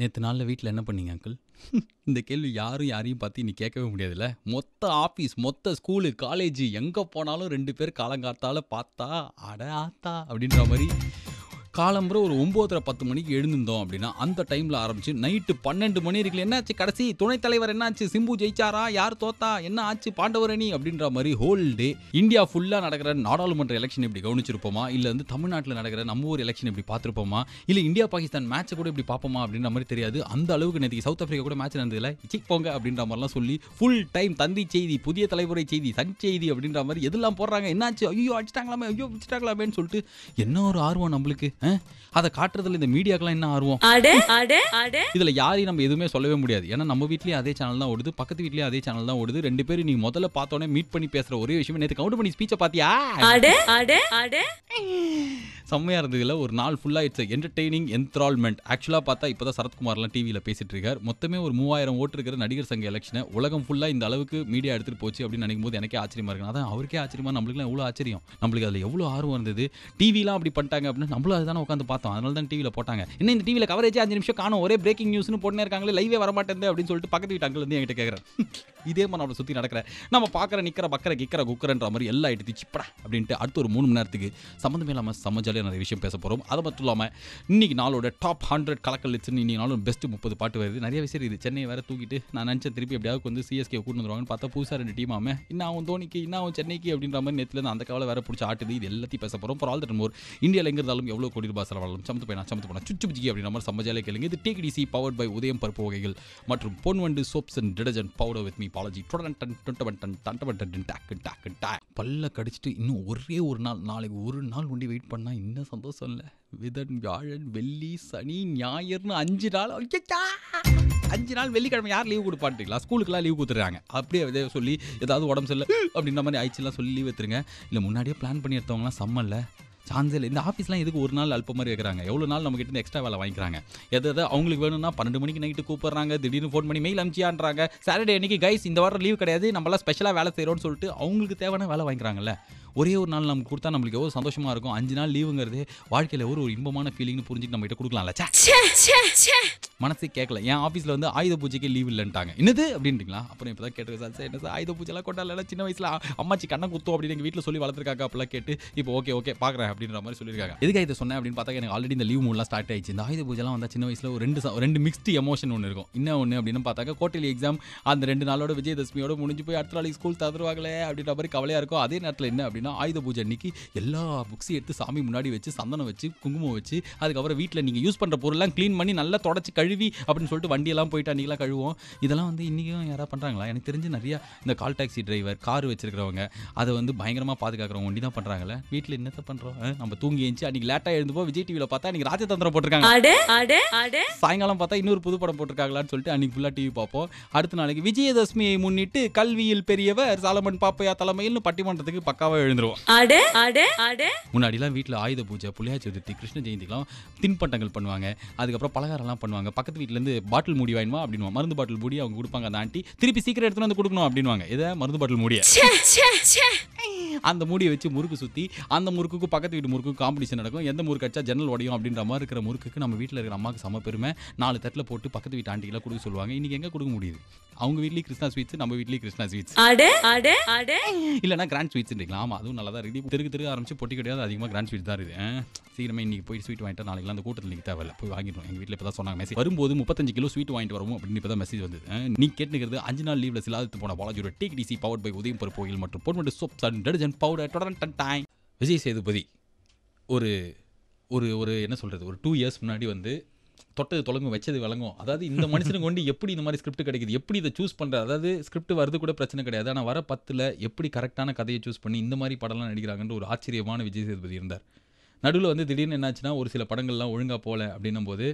நேற்று நாளில் வீட்டில் என்ன பண்ணீங்க அங்கிள்? இந்த கேள்வி யாரையும் பார்த்து நீ கேட்கவே முடியாதுல்ல. மொத்த ஆஃபீஸ், மொத்த ஸ்கூலு, காலேஜ் எங்கே போனாலும் 2 பேர் காலங்காத்தால பார்த்தா அட ஆத்தா அப்படின்ற மாதிரி காலம்புற ஒரு 9:30 10 மணிக்கு எழுந்திருந்தோம் அப்படின்னா அந்த டைமில் ஆரம்பிச்சு நைட்டு 12 மணி இருக்குல்ல, என்னாச்சு கடைசி துணைத் தலைவர், என்னாச்சு சிம்பு ஜெயிச்சாரா, யார் தோத்தா, என்ன ஆச்சு பாண்டவர் அணி அப்படின்ற மாதிரி ஹோல் டே இந்தியா ஃபுல்லாக நடக்கிற நாடாளுமன்ற எலெக்ஷன் இப்படி கவனிச்சிருப்போமா, இல்லை வந்து தமிழ்நாட்டில் நடக்கிற நம்ம ஊர் எலெக்ஷன் இப்படி பார்த்துருப்போமா, இல்லை இந்தியா பாகிஸ்தான் மேட்ச்சை கூட இப்படி பார்ப்போமா அப்படின்ற மாதிரி தெரியாது. அந்த அளவுக்கு நேற்று சவுத் ஆஃப்ரிக்கா கூட மேட்ச் நடந்ததில்ல, சிக் போங்க அப்படின்ற மாதிரிலாம் சொல்லி ஃபுல் டைம் தந்தி செய்தி, புதிய தலைமுறை செய்தி, சன் செய்தி அப்படின்ற மாதிரி எதெல்லாம் போடுறாங்க. என்னாச்சு, ஐயோ அடிச்சிட்டாங்களாமே, ஐயோ வச்சுட்டாங்களாமேன்னு சொல்லிட்டு என்ன ஒரு ஆர்வம் நம்மளுக்கு. அதை காட்டுறதுல இந்த மீடியாக்கெல்லாம் என்ன ஆர்வம். இதுல யாரையும் நம்ம எதுவுமே சொல்லவே முடியாது. ஏன்னா நம்ம வீட்லயும் அதே சேனல் தான் ஓடுது, பக்கத்து வீட்லயும் அதே சேனல் தான் ஓடுது. 2 பேரும் நீ முதல்ல பார்த்தோன்னே மீட் பண்ணி பேசுற ஒரே விஷயம், நேற்று கவுண்ட் பண்ணி ஸ்பீச்சை பார்த்தியா, செம்மையா இருந்ததுல. ஒரு நாள் ஃபுல்லா இட்ஸ் என்டர்டெய்னிங் என்த்ரால்மெண்ட். ஆக்சுவலா பார்த்தா இப்போதான் சரத்குமார்லாம் டிவியில் பேசிட்டு இருக்கார். மொத்தமே ஒரு 3000 ஓட்டு இருக்கிற நடிகர் சங்க எலெக்ஷனை உலகம் ஃபுல்லா இந்த அளவுக்கு மீடியா எடுத்துட்டு போச்சு அப்படின்னு நினைக்கும் போது எனக்கே ஆச்சரியமா இருக்கு. அதான் அவருக்கே ஆச்சரியமா, நம்மளுக்குலாம் எவ்வளோ ஆச்சரியம், நம்மளுக்கு அதில் எவ்வளோ ஆர்வம் இருந்தது. டிவிலாம் அப்படி பண்ணிட்டாங்க அப்படின்னு நம்மளும் அதுதானே உட்காந்து பார்த்தோம். அதனால தான் டிவியில் போட்டாங்க. இன்னும் இந்த டிவியில் கவரேஜ் 5 நிமிஷம் காணும், ஒரே பிரேக்கிங் நியூஸ்னு போட்டுனே இருக்காங்களே, லைவே வரமாட்டேன் அப்படின்னு சொல்லிட்டு பக்கத்து வீட்டு அங்கிள் வந்து என்கிட்ட கேட்குறேன். இதே மாதிரி நம்மளை சுற்றி நடக்கிற நம்ம பார்க்குற நிற்கிற பக்கரை கிக்கிற குக்கரன்ற மாதிரி எல்லாம் எடுத்து சிப்படா அப்படின்ட்டு அடுத்து ஒரு 3 மணி நேரத்துக்கு சம்மந்தமே இல்லாமல் சமஜாலியாக நிறைய விஷயம் பேச போகிறோம். அது மட்டும் இல்லாமல் இன்னைக்கு நாளோட டாப் 100 கலக்கல் லிஸ்ட்னு இன்னைக்கு நாளோட பெஸ்ட் 30 பாட்டு வருது. நிறைய விஷயம் இருக்குது. சென்னை வேறு தூக்கிட்டு நான் நினச்சேன் திருப்பி எப்படியாவது வந்து சிஎஸ்கே கூட்டு வந்துருவாங்கன்னு பார்த்தா புதுசாக 2 டீம் ஆமாம், இன்னும் தோனிக்கு இன்னும் சென்னைக்கு அப்படின்ற மாதிரி நேற்றுலேருந்து அந்த கவலை வேறு பிடிச்சி ஆட்டுது. இது எல்லாத்தையும் பேச போகிறோம். ஃபார் ஆல் தட் மோர் இந்தியாவில் எங்கே இருந்தாலும் எவ்வளோ கோடி ரூபாய் செலவாகலாம், சமத்து போனா சுச்சு பிஜி அப்படின்ற மாதிரி சமஜாலியாக கேளுங்க. இது டிடிசி பவர்ட் பை உதயம் பருப்பு வகைகள் மற்றும் Ponvandu soaps and detergent powder with me Balaji. பல்ல கடிச்சிட்டு இன்னும் ஒரே ஒரு நாள், நாளைக்கு ஒரு நாள் ஒண்டி வெயிட் பண்ணா இன்னும் சந்தோஷம் இல்லை. விதன், வியாழன், வெள்ளி, சனி, ஞாயிறுன்னு 5 நாள். 5 நாள் வெள்ளிக்கிழமை யார் லீவ் கொடுப்பாட்டுங்களா? ஸ்கூலுக்குலாம் லீவ் கொடுத்துருக்காங்க. அப்படியே சொல்லி ஏதாவது உடம்பு சரியில்லை அப்படின்ற மாதிரி ஆயிடுச்சுலாம் சொல்லி லீவ் எடுத்துருங்க. இல்லை முன்னாடியே பிளான் பண்ணி எடுத்தவங்களாம் செம்மல்ல சான்ஸே இல்லை. இந்த ஆஃபீஸ்லாம் எதுக்கு ஒரு நாள் அல்ப மாதிரி வைக்கிறாங்க? எவ்வளோ நாள் நம்ம கிட்ட எக்ஸ்ட்ரா வேலை வாங்கிக்கிறாங்க. எதாவது அவங்களுக்கு வேணும்னா 12 மணிக்கு நைட்டு கூப்பிட்றாங்க, திடீர்னு ஃபோன் பண்ணி மெயில் அனுப்பிச்சியான்றாங்க. சாட்டர்டே அன்னைக்கு கைஸ் இந்த வாரம் லீவ் கிடையாது, நம்மளாம் ஸ்பெஷலாக வேலை செய்கிறோன்னு சொல்லிட்டு அவங்களுக்கு தேவையான வேலை வாங்கிக்கிறாங்கல்ல. ஒரே ஒரு நாள் நமக்கு கொடுத்தா நம்மளுக்கு எவ்வளோ சந்தோஷமாக இருக்கும். 5 நாள் லீவுங்கிறது வாழ்க்கையில் ஒரு இன்பமான ஃபீலிங்னு புரிஞ்சுட்டு நம்ம கிட்ட கொடுக்கலாம்ல. மனசே கேட்கல. என் ஆஃபீஸில் வந்து ஆயுத பூஜைக்கு லீவ் இல்லைன்ட்டாங்க. என்னது அப்படின்ட்டுங்களா? அப்புறம் இப்போ தான் கேட்டு சார் என்ன சார் ஆயுத பூஜைலாம் கொண்டாடல, சின்ன வயசில் அம்மாச்சி கண்ணை குத்தும் அப்படின்னு எங்கள் வீட்டில் சொல்லி வளர்த்துருக்காங்க. அப்படிலாம் கேட்டு இப்போ ஓகே பார்க்குறேன் அப்படின்ற மாதிரி சொல்லியிருக்காங்க. எதுக்கு இதை சொன்னேன் அப்படின்னு பார்த்தா எனக்கு ஆல்ரெடி இந்த லீவ் மூடலாம் ஸ்டார்ட் ஆயிடுச்சு. இந்த ஆயுத பூஜைலாம் வந்தால் சின்ன வயசில் ஒரு ரெண்டு மிக்ஸ்டு எமோஷன் ஒன்று இருக்கும். இன்னும் ஒன்று அப்படின்னு பார்த்தாக்கா கோட்டையில் எக்ஸாம் அந்த 2 நாளோட விஜயதசமியோட முடிஞ்சு போய் அடுத்த நாளைக்கு ஸ்கூல் தந்துருவாங்களே அப்படின்ற மாதிரி கவலையாக இருக்கும். அதே நேரத்தில் என்ன அப்படின்னா ஆயுத பூஜை அன்னைக்கு எல்லா புக்ஸையும் எடுத்து சாமி முன்னாடி வச்சு சந்தனம் வச்சு குங்குமம் வச்சு அதுக்கப்புறம் வீட்டில் நீங்கள் யூஸ் பண்ணுற பொருள்லாம் க்ளீன் பண்ணி நல்லா தொடச்சி கழுவி அப்படின்னு சொல்லிட்டு வண்டியெல்லாம் போயிட்டு அன்றைக்கெலாம் கழுவோம். இதெல்லாம் வந்து இன்றைக்கும் யாராவது பண்ணுறாங்களா? எனக்கு தெரிஞ்சு நிறையா இந்த கால் டாக்ஸி டிரைவர், கார் வச்சிருக்கிறவங்க அதை வந்து பயங்கரமாக பாதுகாக்கிறவங்க ஒண்டி தான் பண்ணுறாங்களே. வீட்டில் என்னத்தை பண்ணுறோம், நம்ம தூங்கி எழுந்துச்சு அன்றைக்கி லேட்டாக எழுந்துப்போம். விஜய் டிவியில் பார்த்தா அன்றைக்கி ராஜதந்திரம் போட்டிருக்காங்க, சாயங்காலம் பார்த்தா இன்னொரு புது படம் போட்டிருக்காங்களான்னு சொல்லிட்டு அன்றைக்கி ஃபுல்லாக டிவி பார்ப்போம். அடுத்த நாளைக்கு விஜயதசமியை முன்னிட்டு கல்வியில் பெரியவர் சாலமன் பாப்பையா தலைமையில்னு பட்டிமன்றத்துக்கு பக்காவாக எழுந்துருவோம். முன்னாடிலாம் வீட்டில் ஆயுத பூஜை, புளியார் சதுர்த்தி, கிருஷ்ண ஜெயந்திக்கெல்லாம் தின்பண்டங்கள் பண்ணுவாங்க. அதுக்கப்புறம் பலகாரம்லாம் பண்ணுவாங்க. பக்கத்து வீட்டிலேருந்து பாட்டில் மூடி வாங்கினுவா அப்படின்வா, மருந்து பாட்டில் மூடி அவங்க கொடுப்பாங்க. அந்த ஆண்டி திருப்பி சீக்கிரம் எடுத்துன்னு வந்து கொடுக்கணும் அப்படின்வாங்க. இதை மருந்து பாட்டில் மூடிய அந்த மூடியை வச்சு முறுக்கு சுற்றி அந்த முறுக்குக்கு பக்கத்து வீட்டு முறுக்கு காம்படிஷன் நடக்கும். எந்த முறுக்கு அடிச்சா ஜன்னல் உடையும் அப்படின்ற மாதிரி இருக்கிற முறுக்குக்கு நம்ம வீட்டில் இருக்கிற அம்மாவுக்கு சம பெருமை. 4 தட்டில் போட்டு பக்கத்து வீட்டு ஆண்டிகளாக கொடுக்க சொல்லுவாங்க. இன்றைக்கி எங்கே கொடுக்க முடியுது? அவங்க வீட்லேயும் கிருஷ்ணா ஸ்வீட்ஸ், நம்ம வீட்லேயும் கிருஷ்ணா ஸ்வீட்ஸ், இல்லைனா கிராண்ட் ஸ்வீட்ஸ்ன்றீங்களா? ஆமாம், அதுவும் நல்லா தான் இருக்குது. தெருக்கு ஆரம்பிச்சு பொட்டி கிடையாது, அதிகமாக கிராண்ட் ஸ்வீட் தான் இருக்குது. சீக்கிரமே இன்றைக்கி போய் ஸ்வீட் வாங்கிட்டு நாளைக்கு அந்த கூட்டத்தில் நிற்க தேவையில்ல, போய் வாங்கிடுவோம். எங்கள் வீட்டில் இப்போ தான் சொன்னாங்க மெசேஜ் வரும்போது 35 கிலோ ஸ்வீட் வாங்கிட்டு வரும் அப்படின்னு இப்போ தான் மெசேஜ் வந்தது. நீ கேட்டுக்கிறது 5 நாள் லீவில் சிலாதித்து போன பாலாஜியோட டிடிசி பவர்ட் பை உதயம் பருப்பு வகைகள் மற்றும் Ponvandu soaps and detergent powder. Vijay Sethupathi ஒரு ஒரு என்ன சொல்கிறது, ஒரு 2 இயர்ஸ் முன்னாடி வந்து தொட்டது தொடங்கும் வச்சது விளங்கும். அதாவது இந்த மனுஷனுக்கு கொண்டு எப்படி இந்த மாதிரி ஸ்கிரிப்ட் கிடைக்குது, எப்படி இதை சூஸ் பண்ணுறது. அதாவது ஸ்கிரிப்ட் வருது கூட பிரச்சனை கிடையாது, ஆனால் வர 10ல் எப்படி கரெக்டான கதையை சூஸ் பண்ணி இந்த மாதிரி படம்லாம் நடிக்கிறாங்கன்ற ஒரு ஆச்சரியமான விஜய் சேதுபதி இருந்தார். நடுவில் வந்து திடீர்னு என்னாச்சுன்னா ஒரு சில படங்கள்லாம் ஒழுங்காக போகல அப்படின்னும் போது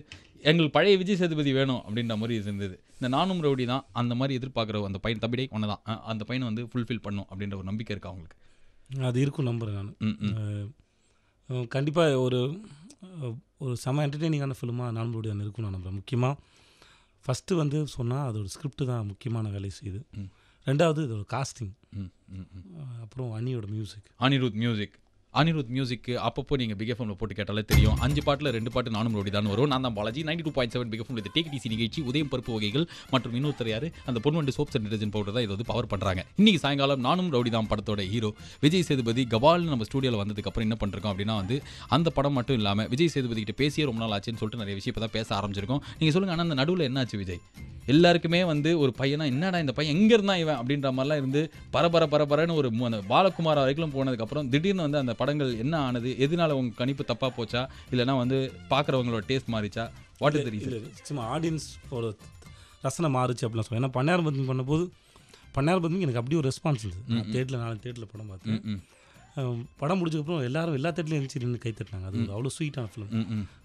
எங்களுக்கு பழைய விஜய் சேதுபதி வேணும் அப்படின்ற மாதிரி இருந்தது. இந்த நானும் ரவுடி தான் அந்த மாதிரி எதிர்பார்க்குற அந்த பையன் தம்பிடை ஒன்று தான், அந்த பையனை வந்து ஃபுல்ஃபில் பண்ணும் அப்படின்ற ஒரு நம்பிக்கை இருக்கா அவங்களுக்கு? அது இருக்கும் நம்புகிறேன் நான். கண்டிப்பாக ஒரு செம என்டர்டெய்னிங்கான ஃபிலிமாக நானும் ரவுடி தான் இருக்கும் நான் நம்புகிறேன். முக்கியமாக ஃபஸ்ட்டு வந்து சொன்னால் அது ஒரு ஸ்கிரிப்ட் தான் முக்கியமான வேலை செய்யுது. 2வது இது ஒரு காஸ்டிங், அப்புறம் அனியோட மியூசிக், அனிருத் மியூசிக். அனிருத் மியூசிக்கு அப்பப்போ நீங்கள் பிக் எஃப்எம்ல போட்டு கேட்டாலே தெரியும். 5 பாட்டில் 2 பாட்டு நானும் ரவுடி தான் வரும். நான் தான் பாலாஜி. 92.7 big FM. இது டேக் டிசி நிகழ்ச்சி. உதயம் பருப்பு வகைகள் மற்றும் இன்னொருத்தர் யாரு, அந்த Ponvandu soaps and detergent powder தான் இது வந்து பவர் பண்ணுறாங்க. இன்னைக்கு சாயங்காலம் நானும் ரவுடி தான் படத்தோட ஹீரோ விஜய் சேதுபதி கபால்னு நம்ம ஸ்டூடியோவில் வந்ததுக்கப்புறம் என்ன பண்ணிருக்கோம் அப்படின்னா வந்து அந்த படம் மட்டும் இல்லாமல் விஜய் சேதுபதி கிட்ட பேசியே ரொம்ப நாள் ஆச்சுன்னு சொல்லிட்டு நிறைய விஷயம் இப்போ தான் பேச ஆரம்பிச்சிருக்கோம். நீங்கள் சொல்லுங்கள், ஆனால் அந்த நடுவில் என்னாச்சு விஜய்? எல்லாருக்குமே வந்து ஒரு பையனா என்னடா இந்த பையன் எங்கே இருந்தா இவன் அப்படின்ற மாதிரிலாம் இருந்து பரபரன்னு ஒரு அந்த பாலகுமார் வரைக்கும் போனதுக்கப்புறம் திடீர்னு வந்து அந்த படங்கள் என்ன ஆனது, எதனால உங்க கணிப்பு தப்பாக போச்சா, இல்லைனா வந்து பார்க்குறவங்களோட டேஸ்ட் மாறிச்சா, வாட் இஸ் த ரீசன்? சும்மா ஆடியன்ஸ் ஒரு ரசனை மாறுச்சு அப்படிலாம் சொல்லுவேன். ஏன்னா பன்னார் பத்னி பண்ணும்போது எனக்கு அப்படி ஒரு ரெஸ்பான்ஸ் இருந்தது. நான் தேட்டரில் படம் பார்த்தேன். படம் முடிச்சதுக்கப்புறம் எல்லாரும் எல்லா தேட்டர்லையும் எழுந்துச்சு நின்று கை தட்டினாங்க. அது அவ்வளோ ஸ்வீட்டான ஃபிலிம்.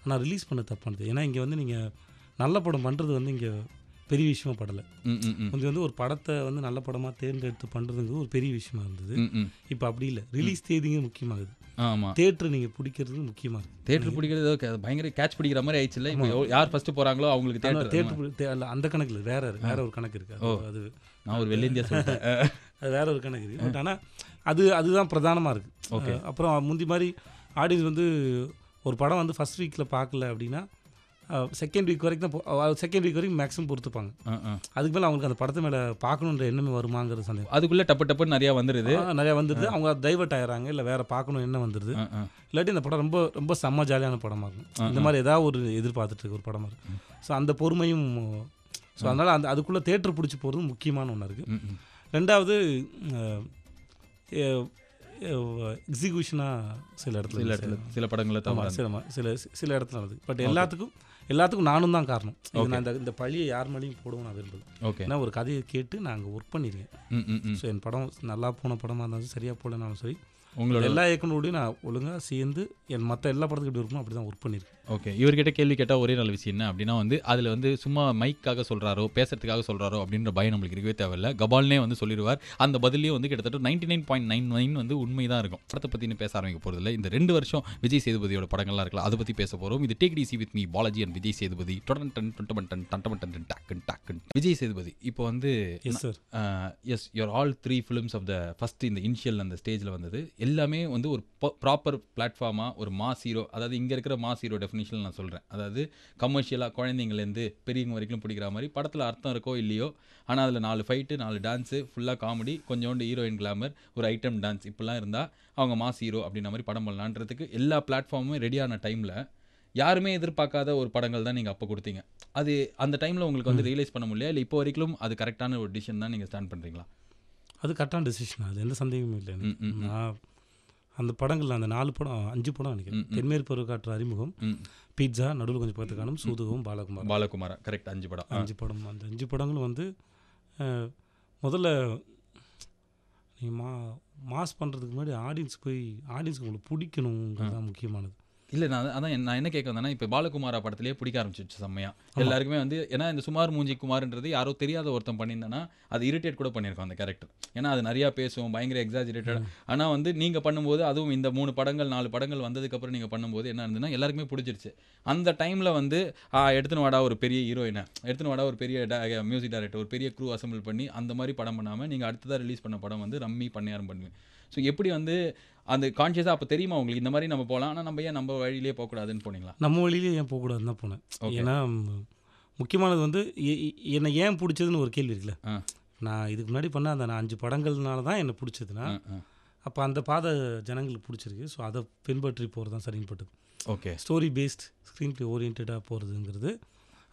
ஆனால் ரிலீஸ் பண்ண தப்பானது. ஏன்னா இங்கே வந்து நீங்கள் நல்ல படம் பண்ணுறது வந்து இங்கே பெரிய விஷயமா படலை. கொஞ்சம் வந்து ஒரு படத்தை வந்து நல்ல படமாக தேர்ந்தெடுத்து பண்ணுறதுங்கிறது ஒரு பெரிய விஷயமா இருந்தது. இப்போ அப்படி இல்லை. ரிலீஸ் தேதிங்க முக்கியமாகுது. ஆமாம், தேட்டர் நீங்கள் பிடிக்கிறது முக்கியமாக இருக்குது. தேட்டர் பிடிக்கிறது பயங்கர கேட்ச் பிடிக்கிற மாதிரி ஆயிடுச்சு இல்லை? இப்போ யார் ஃபஸ்ட்டு போகிறாங்களோ அவங்களுக்கு தேட்டர் அந்த கணக்கில் வேற ஒரு கணக்கு இருக்குது. அது நான் ஒரு வெள்ளிந்தியா சொல்லிட்டேன். அது வேற ஒரு கணக்கு இருக்குது. பட் ஆனால் அதுதான் பிரதானமாக இருக்குது. ஓகே. அப்புறம் முந்தி மாதிரி ஆடியன்ஸ் வந்து ஒரு படம் வந்து ஃபஸ்ட் வீக்கில் பார்க்கல அப்படின்னா செகண்ட் வீக் வரைக்கும் தான் செகண்ட் வீக் வரைக்கும் மேக்ஸிமம் பொறுத்துப்பாங்க. அதுக்கு மேலே அவங்களுக்கு அந்த படத்து மேலே பார்க்கணுன்ற எண்ணமே வருமாங்கிறது சந்தேகம். அதுக்குள்ளே டப்புன்னு நிறையா வந்துடுது. அவங்க டைவர்ட் ஆகிறாங்க, இல்லை வேறு பார்க்கணும் என்ன வந்துடுது. இல்லாட்டி இந்த படம் ரொம்ப ரொம்ப செம்ம ஜாலியான படமாக இருக்கும். இந்த மாதிரி ஏதாவது ஒரு எதிர்பார்த்துட்டு இருக்க ஒரு படமாக இருக்கும். ஸோ அந்த பொறுமையும், ஸோ அதனால் அதுக்குள்ளே தேட்டர் பிடிச்சி போகிறது முக்கியமான ஒன்றா இருக்குது. ரெண்டாவது எக்ஸிக்யூஷனாக சில இடத்துல சில படங்களில் சில இடத்துல நடக்குது. பட் எல்லாத்துக்கும் நானும் தான் காரணம். நான் இந்த பழியை யார் மேலேயும் போடுவோம் நான் விரும்புது. ஓகே. ஏன்னா ஒரு கதையை கேட்டு நான் அங்கே ஒர்க் பண்ணியிருக்கேன். ஸோ என் படம் நல்லா போன படமாக இருந்தாலும் சரியாக போடனாலும் சரி, உங்களோட எல்லா இயக்குனரோடையும் நான் ஒழுங்காக சேர்ந்து என் மற்ற எல்லா படத்துக்கு எப்படி இருக்கணும் அப்படி தான் ஒர்க் பண்ணியிருக்கேன். ஓகே. இவர்கிட்ட கேள்வி கேட்டால் ஒரே நல்ல விஷயம் என்ன அப்படின்னா வந்து அதில் வந்து சும்மா மைக்காக சொல்கிறாரோ பேசுறதுக்காக சொல்கிறாரோ அப்படின்ற பயம் நம்மளுக்கு இருக்கவே தேவையில்லை. கபால்னே வந்து சொல்லிடுவார். அந்த பதிலையும் வந்து கிட்டத்தட்ட 99.99 வந்து உண்மை தான் இருக்கும். படத்தை பற்றி பேச ஆரம்பிக்க போகிறதில்ல. இந்த 2 வருஷம் விஜய் சேதுபதியோட படங்கள்லாம் இருக்கலாம், அதை பற்றி பேச போகிறோம். இது take DC with me Balaji and Vijay Sethupathi. Vijay Sethupathi இப்போ வந்து as your all 3 films of the first இந்த இனிஷியல் அந்த ஸ்டேஜில் வந்தது எல்லாமே வந்து ஒரு ப்ராப்பர் பிளாட்ஃபார்மாக ஒரு மாஸ் ஹீரோ, அதாவது இங்கே இருக்கிற மாஸ் ஹீரோ டெஃபினிஷன் நான் சொல்கிறேன். அதாவது கமர்ஷியலாக குழந்தைங்கலேருந்து பெரியவங்க வரைக்கும் பிடிக்கிற மாதிரி படத்தில் அர்த்தம் இருக்கோ இல்லையோ, ஆனால் அதில் 4 ஃபைட்டு 4 டான்ஸு ஃபுல்லாக காமெடி கொஞ்சோண்டு ஹீரோயின் கிளாமர் ஒரு ஐட்டம் டான்ஸ் இப்படிலாம் இருந்தால் அவங்க மாஸ் ஹீரோ அப்படின்ற மாதிரி படம் பண்ணலான்றதுக்கு எல்லா பிளாட்ஃபார்முமே ரெடியான டைமில் யாருமே எதிர்பார்க்காத ஒரு படங்கள் தான் நீங்கள் அப்போ கொடுத்தீங்க. அது அந்த டைமில் உங்களுக்கு வந்து ரியலைஸ் பண்ண முடியல, இல்லை இப்போ வரைக்கும் அது கரெக்டான ஒரு டிசிஷன் தான் நீங்கள் ஸ்டாண்ட் பண்ணுறீங்களா? அது கரெக்டான டிசிஷன், அது எந்த சந்தேகமும் இல்லை. நான் அந்த படங்கள் அந்த 4 படம் 5 படம் நினைக்கிறேன். தென்மேற்கு பருவக்காற்று அறிமுகம், பீட்சா, நடுவில் கொஞ்சம் பார்த்து காணும், சூதுகவும் பாலகுமாரா கரெக்ட் 5 படம். அந்த 5 படங்களும் வந்து முதல்ல நீங்கள் மாஸ் பண்ணுறதுக்கு முன்னாடி ஆடியன்ஸுக்கு உங்களுக்கு பிடிக்கணுங்கிறது தான் முக்கியமானது. இல்லை நான் என்ன கேட்க வந்தேன்னா, இப்போ பாலகுமாரா படத்துலேயே பிடிக்க ஆரம்பிச்சிச்சு செம்மையாக எல்லாருக்குமே வந்து. ஏன்னா இந்த சுமார் மூஞ்சி குமார்ன்றது யாரோ தெரியாத ஒருத்தன் பண்ணியிருந்தேன்னா அது இரிட்டேட் கூட பண்ணியிருக்கோம் அந்த கேரக்டர். ஏன்னா அது நிறையா பேசுவோம், பயங்கர எக்ஸாஜரேட்டட். ஆனால் வந்து நீங்கள் பண்ணும்போது, அதுவும் இந்த 3 படங்கள் 4 படங்கள் வந்ததுக்கப்புறம் நீங்கள் பண்ணும்போது என்ன இருந்ததுன்னா எல்லாருக்குமே பிடிச்சிருச்சு. அந்த டைமில் வந்து எடுத்துன்னு வாடா ஒரு பெரிய ஹீரோயினை, எடுத்துன்னு வாடா ஒரு பெரிய மியூசிக் டைரக்டர், ஒரு பெரிய க்ரூ அசம்பிள் பண்ணி அந்த மாதிரி படம் பண்ணாமல் நீங்கள் அடுத்ததாக ரிலீஸ் பண்ண படம் வந்து ரம்மி பண்ணையாரம் பண்ணுவேன். ஸோ எப்படி வந்து அந்த கான்ஷியஸாக அப்போ தெரியுமா உங்களுக்கு இந்த மாதிரி நம்ம போகலாம், ஆனால் நம்ம ஏன் நம்ம வழியிலே போகக்கூடாதுன்னு போனீங்களா? நம்ம வழியிலே ஏன் போகக்கூடாதுன்னு தான் போனேன். ஏன்னா முக்கியமானது வந்து என்னை ஏன் பிடிச்சதுன்னு ஒரு கேள்வி இருக்குல்ல. நான் இதுக்கு முன்னாடி பண்ண அந்த 5 படங்கள்னால தான் என்னை பிடிச்சதுன்னா அப்போ அந்த பாதை ஜனங்களுக்கு பிடிச்சிருக்கு. ஸோ அதை பின்பற்றி போகிறது தான் சரின்னு பட்டது. Okay. Story based screenplay ஓரியன்டாக போகிறதுங்கிறது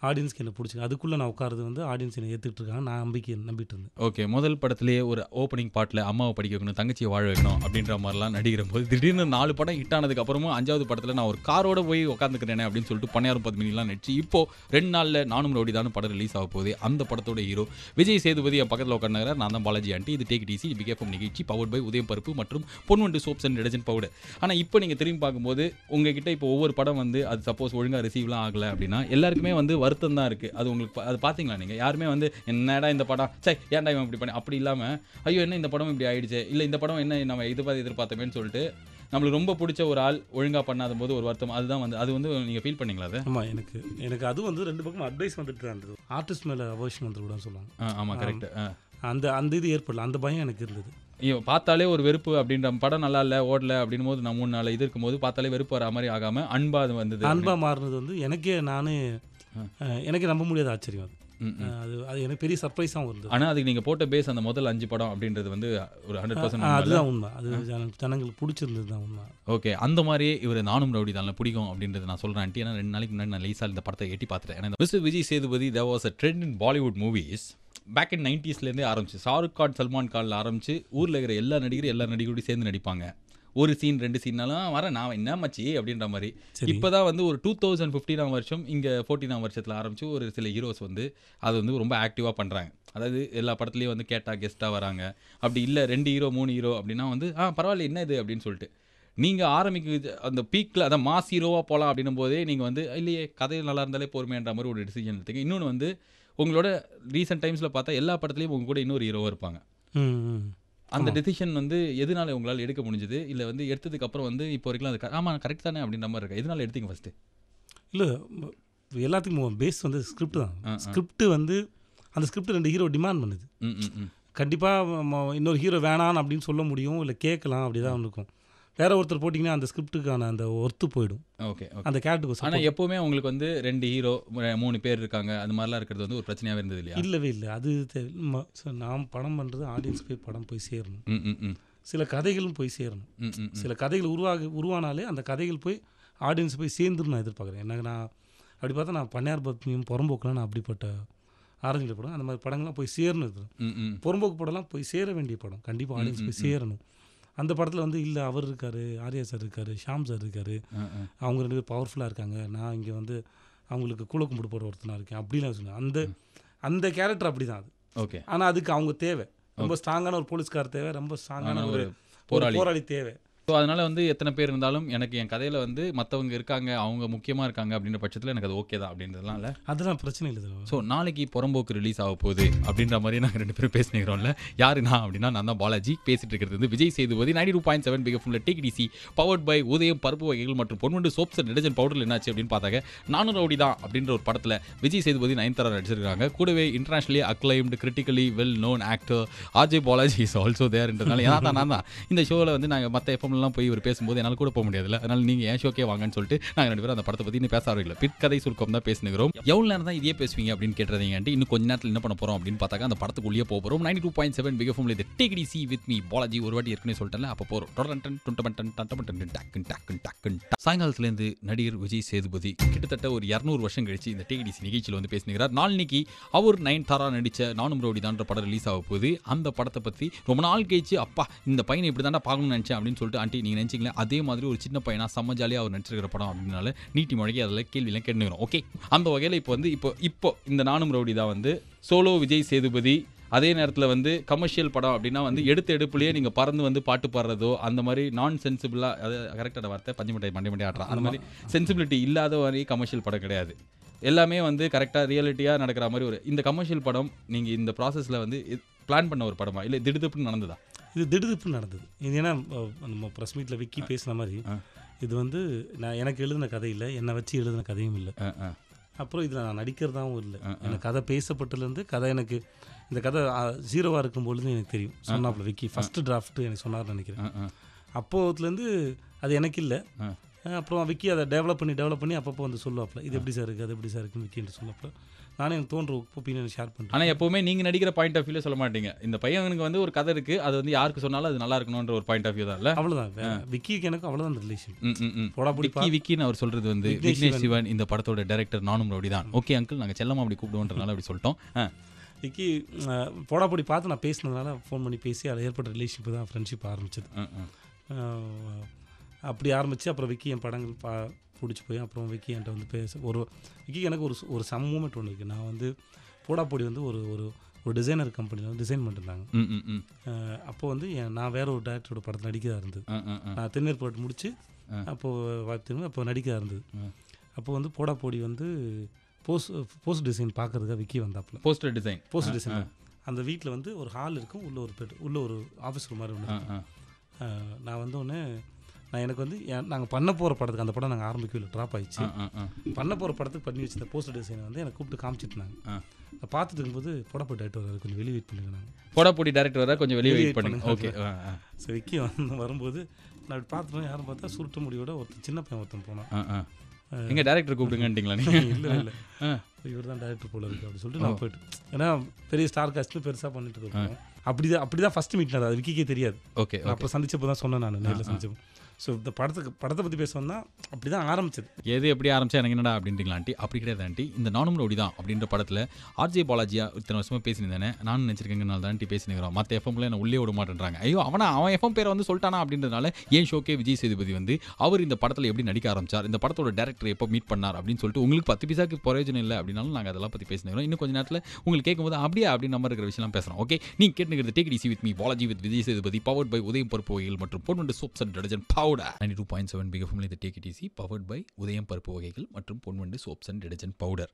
ஆடியன்ஸ்க்கு என்ன பிடிச்சிங்க. அதுக்குள்ளே நான் உட்காரது வந்து ஆடியன்ஸ் என்ன ஏற்றுக்கிட்டு இருக்காங்க, நான் நம்பிட்டு இருந்தேன். ஓகே. முதல் படத்துலேயே ஒரு ஓப்பனிங் பாட்டில் அம்மாவை படிக்க வைக்கணும், தங்கச்சியை வாழ வைக்கணும் அப்படின்ற மாதிரிலாம் நடிக்கிற போது திடீர்னு 4 படம் ஹிட் ஆனதுக்கு அப்புறமும் 5வது படத்தில் நான் ஒரு காரோட போய் உட்காந்துக்கிறேனே அப்படின்னு சொல்லிட்டு பன்னியாரும் 10 மினிலாம் நடிச்சு இப்போ 2 நாளில் நானும் ரவுடி தான் படம் ரிலீஸ் ஆக போகுது. அந்த படத்தோட ஹீரோ விஜய் சேதுபதி என் பக்கத்தில் உட்காந்துறாரு. நான் தான் பாலாஜி ஆண்டி. இது டேக் டிசி பிக் எஃப்எம் நிகழ்ச்சி பவர்ட் பை உதயம் பருப்பு மற்றும் Ponvandu soaps and detergent powder. ஆனால் இப்போ நீங்கள் திரும்பி பார்க்கும்போது உங்ககிட்ட இப்போ ஒவ்வொரு படம் வந்து அது சப்போஸ் ஒழுங்காக ரிசீவ்லாம் ஆகலை அப்படின்னா எல்லாருக்குமே வந்து வருத்தம் தான் இருக்குது. அது உங்களுக்கு அது பார்த்தீங்களா? நீங்கள் யாருமே வந்து என்னடா இந்த படம் சரி ஏன்டா இவன் இப்படி பண்ணி அப்படி இல்லாமல் ஐயோ என்ன இந்த படம் இப்படி ஆயிடுச்சு, இல்லை இந்த படம் என்ன நம்ம எதிர்பார்த்தோமேன்னு சொல்லிட்டு நம்மளுக்கு ரொம்ப பிடிச்ச ஒரு ஆள் ஒழுங்காக பண்ணாத போது ஒரு வருத்தம் அதுதான் வந்து அது வந்து நீங்கள் ஃபீல் பண்ணீங்களா? அது ஆமாம், எனக்கு அது வந்து 2 பக்கம் அட்வைஸ் வந்துட்டு தான் இருந்தது. ஆர்டிஸ்ட் மேலே அவசியம் வந்துருக்கூடாதுன்னு சொல்லுவாங்க. ஆமாம் கரெக்ட். அந்த அந்த இது ஏற்படல. அந்த பயம் எனக்கு இருந்தது. ஐயோ பார்த்தாலே ஒரு வெறுப்பு அப்படின்ற படம் நல்லா இல்லை ஓடல அப்படின்னும் போது நான் 3 நாள் இது இருக்கும்போது பார்த்தாலே வெறுப்பு வர மாதிரி ஆகாமல் அன்பா அது வந்தது. அன்பா மாறினது வந்து எனக்கே நம்ப முடியாத ஆச்சரியம் அது. அது எனக்கு பெரிய சர்ப்ரைஸாகவும் இருந்தது. ஆனால் அதுக்கு நீங்கள் போட்ட பேஸ் அந்த முதல் 5 படம் அப்படின்றது வந்து ஒரு 100% அதுதான் உண்மை. அது ஜனங்களுக்கு பிடிச்சிருந்தது தான் உண்மை. ஓகே, அந்த மாதிரியே இவர் நானும் ரவுடி தான் பிடிக்கும் அப்படின்றது நான் சொல்கிறேன் ஆண்டி. ஏன்னா 2 நாளைக்கு முன்னாடி நான் லேசாக இந்த படத்தை எட்டி பார்த்துட்டேன். ஏன்னா mister Vijay Sethupathi there was a trend in Bollywood movies back in 90ஸ்லேருந்தே ஆரம்பிச்சு. ஷாருக் கான் சல்மான் கானில் ஆரம்பிச்சு ஊரில் இருக்கிற எல்லா நடிகரோடையும் சேர்ந்து நடிப்பாங்க. ஒரு சீன் 2 சீன்னாலும் வரேன் நான் என்ன மச்சி அப்படின்ற மாதிரி. இப்போ தான் வந்து ஒரு 2015ஆம் வருஷம் இங்கே 14ஆம் வருஷத்தில் ஆரம்பித்து ஒரு சில ஹீரோஸ் வந்து அது வந்து ரொம்ப ஆக்டிவாக பண்ணுறாங்க. அதாவது எல்லா படத்துலேயும் வந்து கேட்டால் கெஸ்ட்டாக வராங்க. அப்படி இல்லை 2 ஹீரோ 3 ஹீரோ அப்படின்னா வந்து பரவாயில்ல என்ன இது அப்படின்னு சொல்லிட்டு நீங்கள் ஆரம்பிக்க அந்த பீக்கில் அதான் மாஸ் ஹீரோவாக போகலாம் அப்படின்னும் போதே நீங்கள் வந்து இல்லையே கதையில் நல்லா இருந்தாலே பொறுமைன்ற மாதிரி ஒரு டிசிஷன் எடுத்துங்க. இன்னொன்று வந்து உங்களோட ரீசெண்ட் டைம்ஸில் பார்த்தா எல்லா படத்துலையும் உங்க கூட இன்னொரு ஹீரோவாக இருப்பாங்க. அந்த டெசிஷன் வந்து எதனால உங்களால் எடுக்க முடிஞ்சது? இல்லை வந்து எடுத்ததுக்கு அப்புறம் வந்து இப்போ வரைக்கும் அது ஆமாம் கரெக்ட் தானே அப்படின்ற மாதிரி இருக்கா? எதனால எடுத்தீங்க ஃபஸ்ட்டு? இல்லை எல்லாத்துக்கும் பேஸ் வந்து ஸ்கிரிப்ட் தான். ஸ்கிரிப்ட் வந்து அந்த ஸ்கிரிப்ட் 2 ஹீரோ டிமாண்ட் பண்ணுது. கண்டிப்பாக இன்னொரு ஹீரோ வேணான்னு அப்படின்னு சொல்ல முடியும், இல்லை கேட்கலாம், அப்படி தான் இருக்கும். வேற ஒருத்தர் போட்டிங்கன்னா அந்த ஸ்கிரிப்டுக்கான அந்த ஒர்த்து போயிடும். ஓகே அந்த கேரக்டருக்கு. ஆனால் எப்போவுமே உங்களுக்கு வந்து 2 ஹீரோ 3 பேர் இருக்காங்க அந்த மாதிரிலாம் இருக்கிறது வந்து ஒரு பிரச்சனையாகவே இருந்தது இல்லையா? இல்லவே இல்லை. அது நாம் படம் பண்ணுறது ஆடியன்ஸ் போய் படம் போய் சேரணும். சில கதைகளும் போய் சேரணும். சில கதைகள் உருவானாலே அந்த கதைகள் போய் ஆடியன்ஸ் போய் சேர்ந்துன்னு நான் எதிர்பார்க்குறேன். எனக்கு நான் அப்படி பார்த்தா நான் பண்ணையார் பத்மியும் புறம்போக்கெலாம் நான் அப்படிப்பட்ட ஆரஞ்சில் படம் அந்த மாதிரி படங்கள்லாம் போய் சேரணும். புறம்போக்கு படம்லாம் போய் சேர வேண்டிய படம், கண்டிப்பாக ஆடியன்ஸ் போய் சேரணும். அந்த படத்தில் வந்து இல்லை அவர் இருக்கார், ஆர்யா சார் இருக்கார், ஷாம் சார் இருக்கார், அவங்க 2 பேர் பவர்ஃபுல்லாக இருக்காங்க, நான் இங்கே வந்து அவங்களுக்கு கூழ கும்பிட்டு போகிற ஒருத்தனாக இருக்கேன் அப்படிலாம் சொன்னேன். அந்த கேரக்டர் அப்படி தான் அது. ஓகே, ஆனால் அதுக்கு அவங்க தேவை, ரொம்ப ஸ்ட்ராங்கான ஒரு போலீஸ்கார் தேவை, ரொம்ப ஸ்ட்ராங்கான ஒரு போராளி தேவை. ஸோ அதனால் வந்து எத்தனை பேர் இருந்தாலும் எனக்கு என் கதையில் வந்து மற்றவங்க இருக்காங்க, அவங்க முக்கியமாக இருக்காங்க அப்படின்ற பட்சத்தில் எனக்கு அது ஓகே தான் அப்படின்றதுலாம் இல்லை. அதெல்லாம் பிரச்சனை இல்லை. ஸோ நாளைக்கு புறம்போக்கு ரிலீஸ் ஆக போகுது அப்படின்ற மாதிரி நாங்கள் 2 பேரும் பேசினிக்கிறோம்ல. யாருன்னா அப்படின்னா நான் தான் பாலாஜி. பேசிட்டு இருக்கிறது வந்து விஜய் சேதுபதி 92.7 பிக் எஃப்எம்ல டிகிடிசி பவர்ட் பை உதயம் பருப்பு வகைகள் மற்றும் Ponvandu soaps and detergent powder. என்னாச்சு அப்படின்னு பார்த்தாங்க நானும் ரவுடி தான் அப்படின்ற ஒரு படத்தில் விஜய் சேதுபதி நயன்தாரா நடிச்சிருக்காங்க. கூடவே internationally acclaimed critically well known actor RJ Balaji is also தேர்ன்றதுனால ஏன்னா நான் தான் இந்த ஷோவில் வந்து நாங்கள் மற்ற எஃப்எம்லாம் போய் ஒரு பேசும்போது என்னால் கூட போக முடியாதுல்ல. அதனால் நீங்கள் ஏன் ஷோக்கே வாங்கன்னு சொல்லிட்டு நாங்கள் 2 பேரும் அந்த படத்தை பற்றி இன்னும் பேச ஆரம்பிக்கல. பிற்கதை சுருக்கம் தான் பேசினுக்கிறோம். எவ்வளோ நேரம் தான் இதே பேசுவீங்க அப்படின்னு கேட்டுறீங்க. இன்னும் கொஞ்ச நேரத்தில் என்ன பண்ண போகிறோம் அப்படின்னு பார்த்தாக்க அந்த படத்துக்குள்ளேயே போகிறோம். 92.7 பிக் எஃப்எம்ல இது டிகிடிசி வித் மீ பாலாஜி. ஒரு வாட்டி ஏற்கனவே சொல்லிட்டேன் அப்போ போகிறோம். சாயங்காலத்துலேருந்து நடிகர் விஜய் சேதுபதி கிட்டத்தட்ட ஒரு 200 வருஷம் கழிச்சு இந்த டிகிடிசி நிகழ்ச்சியில் வந்து பேசினுக்கிறார். நாளைக்கு அவர் நயன்தாரா நடித்த நானும் ரவுடி தான்ற படம் ரிலீஸ் ஆக போகுது. அந்த படத்தை பற்றி ரொம்ப நாள் கழிச்சு அப்பா இந்த பையனை இப்படி தாண்டா பார்க்கணும்னு நினச்சேன் அப்படின்னு சொல்லிட்டு ஆண்டி நீங்கள் நினச்சிங்களேன் அதே மாதிரி ஒரு சின்ன பையனா செம்ம ஜாலியாக அவர் நடிச்சிருக்கிற படம் அப்படின்னால நீட்டி முழங்கி அதில் கேள்வியெல்லாம் கேட்டுக்கிறோம். ஓகே, அந்த வகையில் இப்போ இந்த நானும் ரவுடி தான் வந்து சோலோ விஜய் சேதுபதி. அதே நேரத்தில் வந்து கமர்ஷியல் படம் அப்படின்னா வந்து எடுப்புலேயே நீங்கள் பறந்து வந்து பாட்டு பாடுறதோ அந்த மாதிரி நான் சென்சிபிளாக, அது கரெக்டான வார்த்தை, பஞ்சமட்டை ஆடுறான், அந்த மாதிரி சென்சிபிலிட்டி இல்லாத மாதிரி கமர்ஷியல் படம் கிடையாது. எல்லாமே வந்து கரெக்டாக ரியாலிட்டியாக நடக்கிற மாதிரி இந்த கமர்ஷியல் படம் நீங்கள் இந்த ப்ராசஸில் வந்து பிளான் பண்ண ஒரு படமா இல்லை திடுதுப்புன்னு நடந்ததா? இது திடுதுப்புன்னு நடந்தது. இது ஏன்னா நம்ம ப்ரெஸ் மீட்டில் விக்கி பேசின மாதிரி இது வந்து எனக்கு எழுதின கதை இல்லை, என்னை வச்சு எழுதின கதையும் இல்லை. அப்புறம் இதில் நான் நடிக்கிறதாவும் இல்லை. எனக்கு கதை பேசப்பட்டுலேருந்து கதை எனக்கு இந்த கதை 0வாக இருக்கும்பொழுது எனக்கு தெரியும். சொன்னாப்புல விக்கி ஃபஸ்ட்டு டிராஃப்ட்டு எனக்கு சொன்னார்னு நினைக்கிறேன். அப்போதுலேருந்து அது எனக்கு இல்லை. அப்புறம் விக்கி அதை டெவலப் பண்ணி அப்பப்போ வந்து சொல்லுவாப்புல இது எப்படி சார் இருக்குது, அது எப்படி சார் இருக்குன்னு விக்கின்னு சொல்லுவாப்புல. நானே எனக்கு தோன்ற ஒப்பீனியன் ஷேர் பண்ணுறேன். ஆனால் எப்போவுமே நீங்கள் நடிக்கிற பாயிண்ட் ஆஃப் வியூவில் சொல்ல மாட்டீங்க. இந்த பையனுக்கு வந்து ஒரு கதை இருக்குது, அது வந்து யாருக்கு சொன்னாலும் அது நல்லா இருக்கணுன்ற ஒரு பாயிண்ட் ஆஃப் வியூ தான். இல்லை அவ்வளோதான். விக்கிக்கு எனக்கு அவ்வளோதான் அந்த ரிலேஷன். விக்கின்னு அவர் சொல்கிறது வந்து விக்னேஷ் சிவன் இந்த படத்தோட டைரக்டர் நானும் ரவுடி தான். ஓகே அங்கிள், நாங்கள் செல்லமா அப்படி கூப்பிடுவோன்றனால அப்படி சொல்லிட்டோம். விக்கி போடாப்பொடி பார்த்து நான் பேசினதுனால ஃபோன் பண்ணி பேசி அதில் ஏற்பட்ட ரிலேஷன்ஷிப் தான் ஃப்ரெண்ட்ஷிப் ஆரம்பிச்சது. அப்படி ஆரம்பித்து அப்புறம் விக்கி என் படங்கள் பிடிச்சி போய் அப்புறம் விக்கி என்கிட்ட வந்து விக்கி எனக்கு ஒரு சம் மூமெண்ட் ஒன்று இருக்குது. நான் வந்து போடாப்பொடி வந்து ஒரு டிசைனர் கம்பெனியில் வந்து டிசைன் பண்ணிருந்தாங்க. அப்போது வந்து நான் வேற ஒரு டேரக்டரோட படத்தில் நடிக்கிறதா இருந்தது. நான் தென்னேற்பட்டு முடிச்சு அப்போது வாய்ப்பு அப்போ நடிக்கிறதா இருந்தது. அப்போ வந்து போடாப்பொடி வந்து போஸ்ட் டிசைன் பார்க்கறதுக்காக விக்கி வந்தாப்புல. போஸ்ட் டிசைன் அந்த வீட்டில் வந்து ஒரு ஹால் இருக்கும், உள்ள ஒரு ஆஃபீஸ் ரூம் மாதிரி ஒன்று. நான் வந்து ஒன்று நான் எனக்கு வந்து நாங்கள் பண்ண போகிற படத்துக்கு அந்த படம் நாங்கள் ஆரம்பிக்கவே இல்லை, ட்ராப் ஆயிடுச்சு. பண்ண போகிற படத்துக்கு பண்ணி வச்சிருந்த போஸ்டர் டிசைனை வந்து எனக்கு கூப்பிட்டு காமிச்சிட்டு இருந்தாங்க. நான் பார்த்துட்டு இருக்கும்போது போடப்போட்டி டேரக்டர் வர கொஞ்சம் வெளியே வெயிட் பண்ணுங்க, நாங்கள் போடப்போட்டி டேரக்டர் வர கொஞ்சம் வெளியே வெயிட் பண்ணுங்க. ஓகே. ஸோ விக்கி வரும்போது நான் அப்படி பார்த்துட்டோம், யாரும் பார்த்தா சுருட்ட முடியோட ஒருத்தன் சின்ன பையன் ஒருத்தன் போனான். எங்கள் டேரக்டர் கூப்பிடுங்கன்ட்டிங்களா? இல்லை இல்லை, இவர் தான் டேரக்டர் போல இருக்குது அப்படின்னு சொல்லிட்டு நான் போயிட்டு, ஏன்னா பெரிய ஸ்டார் காஸ்ட்டில் பெருசாக பண்ணிட்டு இருக்கோம். அப்படி தான் ஃபஸ்ட்டு மீட் அது விக்கிக்கே தெரியாது. ஓகே. அப்போ சந்திச்சப்போ தான் சொன்னேன், நான் நேரில் சந்திச்சப்போ. ஸோ இந்த படத்தை பற்றி பேசணும்னா அப்படி தான் ஆரம்பிச்சது. எது எப்படி ஆரம்பிச்சா எனக்கு என்னடா அப்படின்றீங்களா ஆண்டி? அப்படி கிடையாது ஆண்டி. இந்த நானும் ரவுடி தான் அப்படின்ற படத்தில் ஆர்ஜே பாலாஜியா இத்தனை வருஷமாக பேசினேன். நானும் நினச்சிருக்கேங்கனால தான் பேசினுக்கிறோம். மற்ற எஃப்எம்ல என்ன உள்ளே விட மாட்டேன்றாங்க. ஐயோ அவன் எஃப்எம் பேரை வந்து சொல்லிட்டானா அப்படின்றதுனால ஏன் ஷோக்கே விஜய் சேதுபதி வந்து அவர் இந்த படத்தில் எப்படி நடிக்க ஆரம்பிச்சார், இந்த படத்தோட டேரக்டர் எப்போ மீட் பண்ணார் அப்படின்னு சொல்லிட்டு உங்களுக்கு 10 பைசாக்கு பிரயோஜனம் இல்லை அப்படின்னாலும் நாங்கள் அதெல்லாம் பற்றி பேசினுக்கிறோம். இன்னும் கொஞ்சம் நேரத்தில் உங்களுக்கு கேட்கும்போது அப்படியே அப்படி நம்ம இருக்கிற விஷயம்லாம் பேசுகிறோம். ஓகே, நீ கேட்டுக்கிறது take it easy with me Balaji with Vijay Sethupathi, powered by Udhayam பருப்பு வகைகள் மற்றும் Ponvandu soaps and detergent powder. 92.7 big எஃப்எம்ல இது take it easy powered by Udhayam பருப்பு வகைகள் மற்றும் Ponvandu soaps and detergent powder.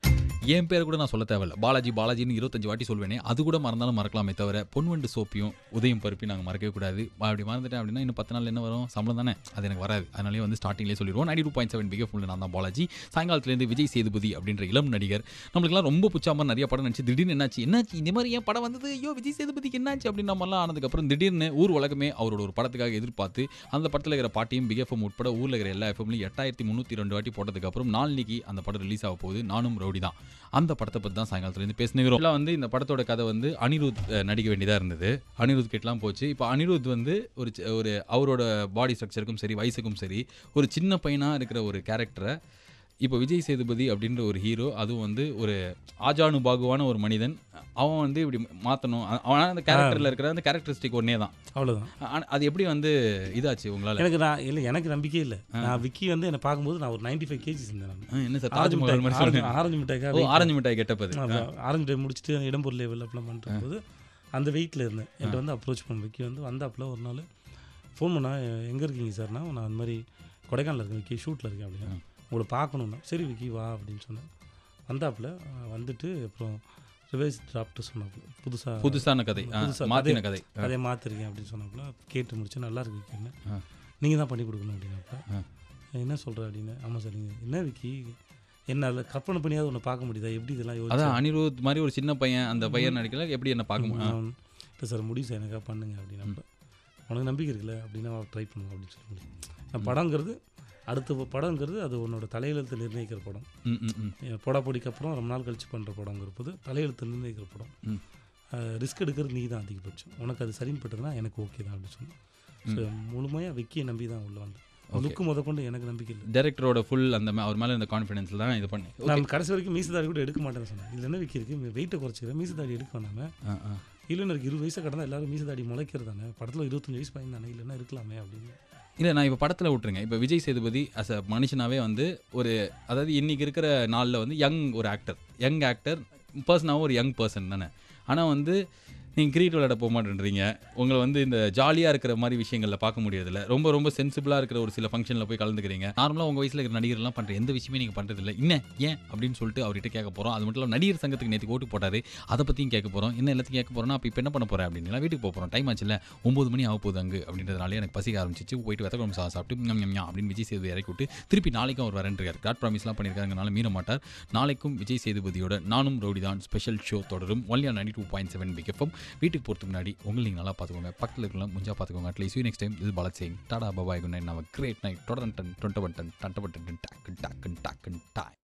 என் பேர் கூட நான் சொல்ல தேவையில்லை, பாலாஜின்னு 25 வாட்டி சொல்வேனே, அது கூட மறந்தாலும் மறக்கலாமே தவிர பொன்வண்டு சோப்பையும் உதயம் பருப்பையும் நாங்கள் மறக்கவே கூடாது. அப்படி மறந்துட்டேன் அப்படின்னா இன்னும் 10 நாள் என்ன வரும், சம்பளம் தானே, அது எனக்கு வராது. அதனாலே வந்து ஸ்டார்டிங்லேயே சொல்லிடுவோம். 92.7 பிக் எஃப்எம்ல நான் தான் பாலாஜி. சாயங்காலத்துலேருந்து விஜய் சேதுபதி அப்படின்ற இளம் நடிகர் நம்மளுக்குலாம் ரொம்ப பிடிச்சாம நிறைய படம் நடிச்சு திடீர்னு என்னாச்சு இந்த மாதிரி ஏன் படம் வந்தது, ஐயோ விஜய் சேதுபதிக்கு என்னாச்சு அப்படின்ற மாதிரிலாம் ஆனதுக்கப்புறம் திடீர்னு ஊர் உலகமே அவரோட ஒரு படத்துக்காக எதிர்பார்த்து அந்த படத்தில் இருக்கிற பாட்டியும் பிக் எஃப்எம் உட்பட ஊரில் இருக்கிற எல்லா எஃப்எம்லையும் 8302 வாட்டி போட்டதுக்கப்புறம் நாளைக்கு அந்த படம் ரிலீஸ் ஆக போகுது. நானும் ரவுடி தான். அந்த படத்தை பற்றி தான் சாயங்காலத்துலேருந்து பேசினுக்கிறோம். எல்லாம் வந்து இந்த படத்தோட கதை வந்து அனிருத் நடிக்க வேண்டியதாக இருந்தது. அனிருத் கிட்டலாம் போச்சு. இப்போ அனிருத் வந்து ஒரு அவரோட பாடி ஸ்ட்ரக்சருக்கும் சரி வயசுக்கும் சரி ஒரு சின்ன பையனாக இருக்கிற ஒரு கேரக்டரை இப்போ விஜய் சேதுபதி அப்படின்ற ஒரு ஹீரோ, அதுவும் வந்து ஒரு ஆஜானுபாகுவான ஒரு மனிதன், அவன் வந்து இப்படி மாற்றணும். அவனால் அந்த கேரக்டரில் இருக்கிற அந்த கேரக்டரிஸ்டிக் ஒன்றே தான், அவ்வளோதான். அது எப்படி வந்து இதாச்சு உங்களால்? எனக்கு நம்பிக்கை இல்லை. நான் விக்கி வந்து என்னை பார்க்கும்போது நான் ஒரு 95 கேஜிஸ் இருந்தேன். என்ன சார் ஆரஞ்சு மிட்டாய்க்காக? ஆரஞ்சு மிட்டாய் கெட்டப்பது, ஆரஞ்சு மிட்டாய் முடிச்சுட்டு இடம்பொருள் லெவல் அப்லாம் பண்ணிட்டு போது அந்த வெயிட்டில் இருந்தேன். என்கிட்ட வந்து அப்ரோச் பண்ண விக்கி வந்து வந்தாப்பில் ஒரு நாள் ஃபோன் பண்ணா, எங்கே இருக்கீங்க சார்னா, நான் அந்த மாதிரி கொடைக்கானல் இருக்கேன் விக்கி, ஷூட்டில் இருக்கேன் அப்படின்னா, உங்களை பார்க்கணுன்னா. சரி விக்கி வா அப்படின்னு சொன்னேன். வந்தாப்புல வந்துட்டு அப்புறம் ரிவைஸ் டிராப்ட்டு சொன்னாப்புல, புதுசான கதை, மாற்றின கதை, அதே மாற்றிருக்கேன் அப்படின்னு சொன்னாப்புல. கேட்டு முடிச்சு நல்லா இருக்கு விக்கி, என்ன நீங்கள் தான் பண்ணி கொடுக்கணும் அப்படின்னாப்பா. என்ன சொல்கிற அப்படின்னு. ஆமாம் சார். நீங்கள் என்ன விக்கி, என்ன அதில் கற்பனை பண்ணியாவது ஒன்று பார்க்க முடியுதா, எப்படி இதெல்லாம் யோசிச்சு? அதான் அனிருத் மாதிரி ஒரு சின்ன பையன், அந்த பையன் நடிக்கல, எப்படி என்ன பார்க்க முடியும்? இல்லை சார் முடியும் சார், எனக்காக பண்ணுங்க அப்படின்னாப்ப. உனக்கு நம்பிக்கை இருக்குல்ல அப்படின்னா ட்ரை பண்ணுங்க அப்படின்னு சொல்லி முடியும். படங்கிறது அடுத்த படங்கிறது அது உன்னோட தலையெழுத்து நிர்ணயிக்கிற படம். போடாப்பொடிக்கு அப்புறம் ரொம்ப நாள் கழிச்சு பண்ணுற படங்கிற போது தலையெழுத்து நிர்ணயிக்கிற படம். ரிஸ்க் எடுக்கிறது நீ தான் அதிகபட்சம். உனக்கு அது சரிப்பட்டதுன்னா எனக்கு ஓகே தான் அப்படின்னு சொன்னேன். ஸோ முழுமையாக விக்கியை நம்பி தான் உள்ள வந்தேன். லுக்கு முதற்கொண்டு எனக்கு நம்பிக்கை இல்லை. டேரக்டரோட ஃபுல் அந்த அவர் மேலே இந்த கான்ஃபிடென்ஸில் தான் இது பண்ணி நான் கடைசி வரைக்கும் மீசதாடி கூட எடுக்க மாட்டேன்னு சொன்னேன். இதில் என்ன விக்கி இருக்குது, வெயிட்டை குறைச்சிக்கிறேன், மீசதாடி எடுக்க வேணாமே. இல்லைன்னு எனக்கு 20 வயசை கடந்தால் எல்லாரும் மீசதாடி முளைக்கிறது தானே, படத்தில் 25 வயசு பையன் தானே, இல்லைன்னா இருக்கலாமே அப்படின்னு. இல்லை நான் இப்போ படத்தில் விட்டுருங்க. இப்போ விஜய் சேதுபதி அஸ் அ மனுஷனாகவே வந்து ஒரு, அதாவது இன்றைக்கி இருக்கிற நாளில் வந்து யங் ஆக்டர் பர்சனாகவும் ஒரு யங் பர்சன் தானே. ஆனால் வந்து நீங்கள் கிரிக்கெட் விளையாட போக மாட்டேன்றீங்க. உங்களை வந்து இந்த ஜாலியாக இருக்கிற மாதிரி விஷயங்களில் பார்க்க முடியறதில்ல. ரொம்ப ரொம்ப சென்சிபிளாக இருக்கிற ஒரு சில ஃபங்க்ஷனில் போய் கலந்துக்கிறீங்க. நார்மலாக உங்கள் வயசில் இருக்கிற நடிகர்லாம் பண்ணுற எந்த விஷயமே நீங்கள் பண்ணுறதில்ல. ஏன் அப்படின்னு சொல்லிட்டு அவர்கிட்ட கேட்க போகிறோம். அது மட்டும் இல்லாமல் நடிகர் சங்கத்துக்கு நேற்று ஓட்டு போட்டார், அதை பற்றியும் கேட்க போகிறோம். என்ன எல்லாத்தையும் கேட்க போகிறோன்னா, அப்போ இப்போ என்ன பண்ண போகிறேன் அப்படின்னா, வீட்டுக்கு போகிறோம், டைம் ஆச்சுல்ல, 9 மணி ஆக போகுது அங்கே அப்படின்றதுனாலே எனக்கு பசிக்க ஆரம்பிச்சிச்சு. போயிட்டு வெத்தக்குழம்பு சாப்பிட்டு அப்படின்னு விஜய் சேதுபதி இறக்கி விட்டு திருப்பி நாளைக்கும் அவர் வரேன்றார். காட் ப்ராமிஸ்லாம் பண்ணியிருக்காங்கனால மீற மாட்டார். நாளைக்கும் விஜய் சேதுபதியோட நானும் ரவுடி தான் ஸ்பெஷல் ஷோ தொடரும். Only 92.7 big FM. வீட்டுக்கு போகிறதுக்கு முன்னாடி உங்களை நீங்கள் நல்லா பார்த்துக்கோங்க, பக்கத்தில் இருக்கலாம் முடிஞ்சா பார்த்துக்கோங்க. அட்லீஸ்ட் நெக்ஸ்ட் டைம் இது Balaji Singh. Tata bye bye, good night. நம்ம கிரேட் நைட். டொடன் டன் டொண்டவன் டன் டண்டவன் டன் டாக்கன் டாக்கன் டாக்கன் டாய்.